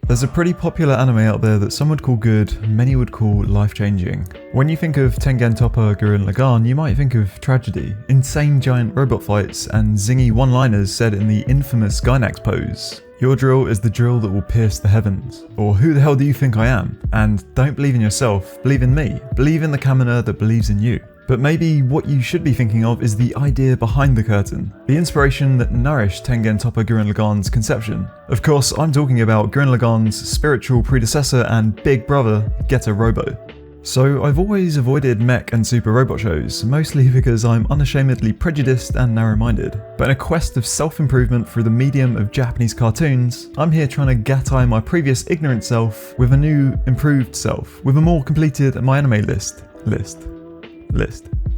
There's a pretty popular anime out there that some would call good, many would call life-changing. When you think of Tengen Toppa Gurren Lagann, you might think of tragedy, insane giant robot fights, and zingy one-liners said in the infamous Gainax pose. Your drill is the drill that will pierce the heavens. Or who the hell do you think I am? And don't believe in yourself, believe in me. Believe in the Kamina that believes in you. But maybe what you should be thinking of is the idea behind the curtain, the inspiration that nourished Tengen Toppa Gurren Lagann's conception. Of course, I'm talking about Gurren Lagann's spiritual predecessor and big brother, Getter Robo. So I've always avoided mech and super robot shows, mostly because I'm unashamedly prejudiced and narrow-minded. But in a quest of self-improvement through the medium of Japanese cartoons, I'm here trying to gattai my previous ignorant self with a new, improved self, with a more completed My Anime list.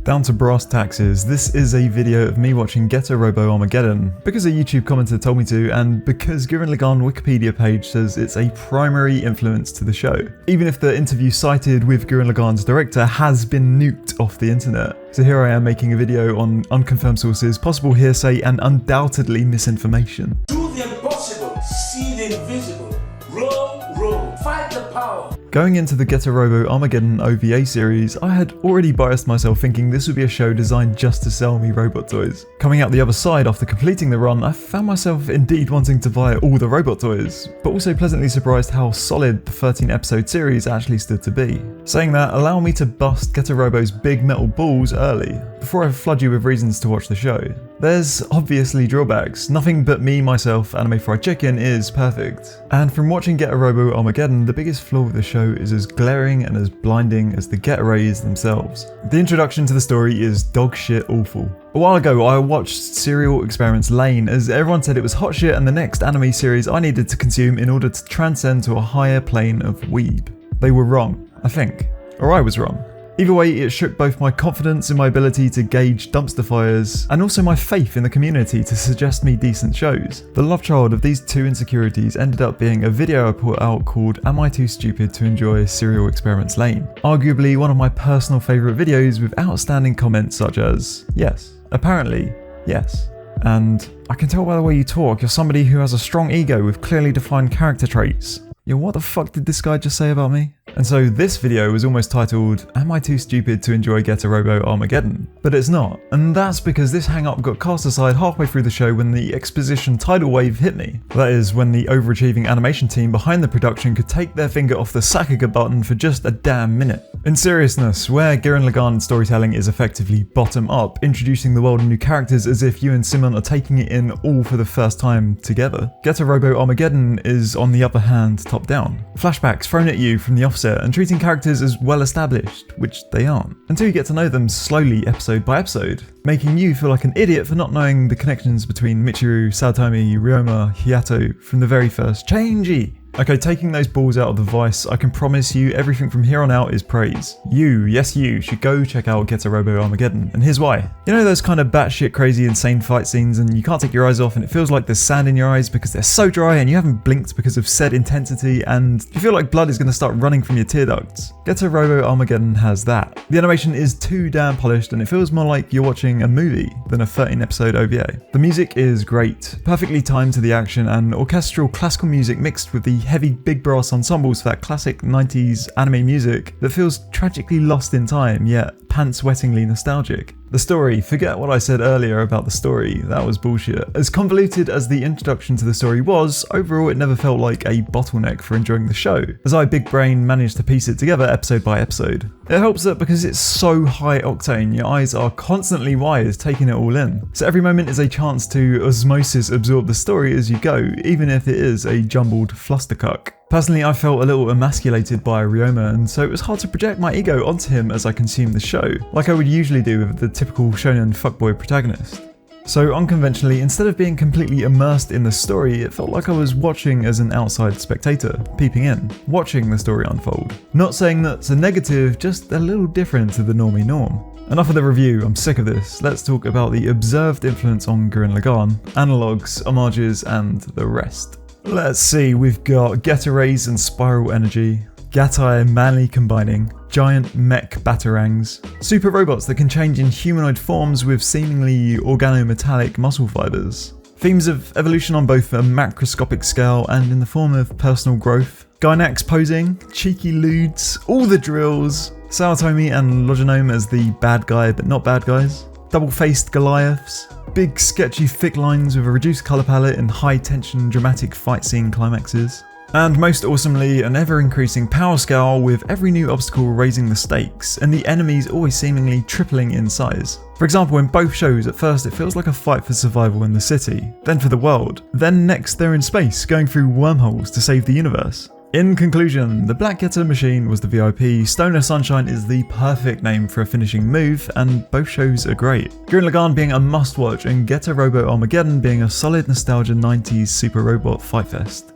Down to brass taxes, this is a video of me watching Getter Robo Armagedon, because a YouTube commenter told me to, and because Gurren Lagann Wikipedia page says it's a primary influence to the show, even if the interview cited with Gurren Lagann's director has been nuked off the internet. So here I am making a video on unconfirmed sources, possible hearsay, and undoubtedly misinformation. Do the impossible, see the invisible, roll, fight the power. Going into the Getter Robo Armageddon OVA series, I had already biased myself thinking this would be a show designed just to sell me robot toys. Coming out the other side after completing the run, I found myself indeed wanting to buy all the robot toys, but also pleasantly surprised how solid the 13 episode series actually stood to be. Saying that, allow me to bust Getter Robo's big metal balls early, before I flood you with reasons to watch the show. There's obviously drawbacks. Nothing but me, myself, Anime Fried Chicken is perfect. And from watching Getter Robo Armageddon, the biggest flaw with the show is as glaring and as blinding as the Getter Rays themselves. The introduction to the story is dog shit awful. A while ago I watched Serial Experiments Lain, as everyone said it was hot shit and the next anime series I needed to consume in order to transcend to a higher plane of weeb. They were wrong, I think. Or I was wrong. Either way, it shook both my confidence in my ability to gauge dumpsterfires and also my faith in the community to suggest me decent shows. The love child of these two insecurities ended up being a video I put out called Am I Too Stupid to Enjoy Serial Experiments Lain? Arguably one of my personal favourite videos with outstanding comments such as, yes, apparently, yes. And I can tell by the way you talk, you're somebody who has a strong ego with clearly defined character traits. Yo, what the fuck did this guy just say about me? And so this video was almost titled, Am I Too Stupid to Enjoy Getter Robo Armageddon? But it's not. And that's because this hang up got cast aside halfway through the show when the exposition tidal wave hit me. That is, when the overachieving animation team behind the production could take their finger off the Sakuga button for just a damn minute. In seriousness, where Gurren Lagann storytelling is effectively bottom up, introducing the world and new characters as if you and Simon are taking it in all for the first time together, Getter Robo Armageddon is on the other hand top down. Flashbacks thrown at you from the offset and treating characters as well established, which they aren't, until you get to know them slowly episode by episode, making you feel like an idiot for not knowing the connections between Michiru, Saotome, Ryoma, Hiyato from the very first Changy. Okay, taking those balls out of the vice, I can promise you everything from here on out is praise. You, yes you, should go check out Getter Robo Armageddon, and here's why. You know those kind of batshit crazy insane fight scenes and you can't take your eyes off and it feels like there's sand in your eyes because they're so dry and you haven't blinked because of said intensity and you feel like blood is going to start running from your tear ducts? Getter Robo Armageddon has that. The animation is too damn polished and it feels more like you're watching a movie than a 13 episode OVA. The music is great, perfectly timed to the action and orchestral classical music mixed with the heavy big brass ensembles for that classic 90s anime music that feels tragically lost in time yet pants-wettingly nostalgic. The story, forget what I said earlier about the story, that was bullshit. As convoluted as the introduction to the story was, overall it never felt like a bottleneck for enjoying the show, as I big brain managed to piece it together episode by episode. It helps that because it's so high octane, your eyes are constantly wide taking it all in. So every moment is a chance to osmosis absorb the story as you go, even if it is a jumbled flustercuck. Personally, I felt a little emasculated by Ryoma, and so it was hard to project my ego onto him as I consumed the show, like I would usually do with the typical shonen fuckboy protagonist. So unconventionally, instead of being completely immersed in the story, it felt like I was watching as an outside spectator, peeping in, watching the story unfold. Not saying that's a negative, just a little different to the normie norm. Enough of the review, I'm sick of this. Let's talk about the observed influence on Gurren Lagann, analogues, homages, and the rest. Let's see, we've got Getter Rays and Spiral Energy, Gatai manly combining, giant mech batarangs, super robots that can change in humanoid forms with seemingly organometallic muscle fibers, themes of evolution on both a macroscopic scale and in the form of personal growth, Gynax posing, cheeky lewds, all the drills, Saotomi and Loginome as the bad guy but not bad guys, double-faced Goliaths, big sketchy thick lines with a reduced colour palette and high-tension dramatic fight scene climaxes. And most awesomely, an ever-increasing power scale with every new obstacle raising the stakes, and the enemies always seemingly tripling in size. For example, in both shows, at first it feels like a fight for survival in the city, then for the world, then next they're in space, going through wormholes to save the universe. In conclusion, the Black Getter machine was the VIP, Stoner Sunshine is the perfect name for a finishing move, and both shows are great. Gurren Lagann being a must-watch, and Getter Robo Armageddon being a solid nostalgia 90s super robot fight fest.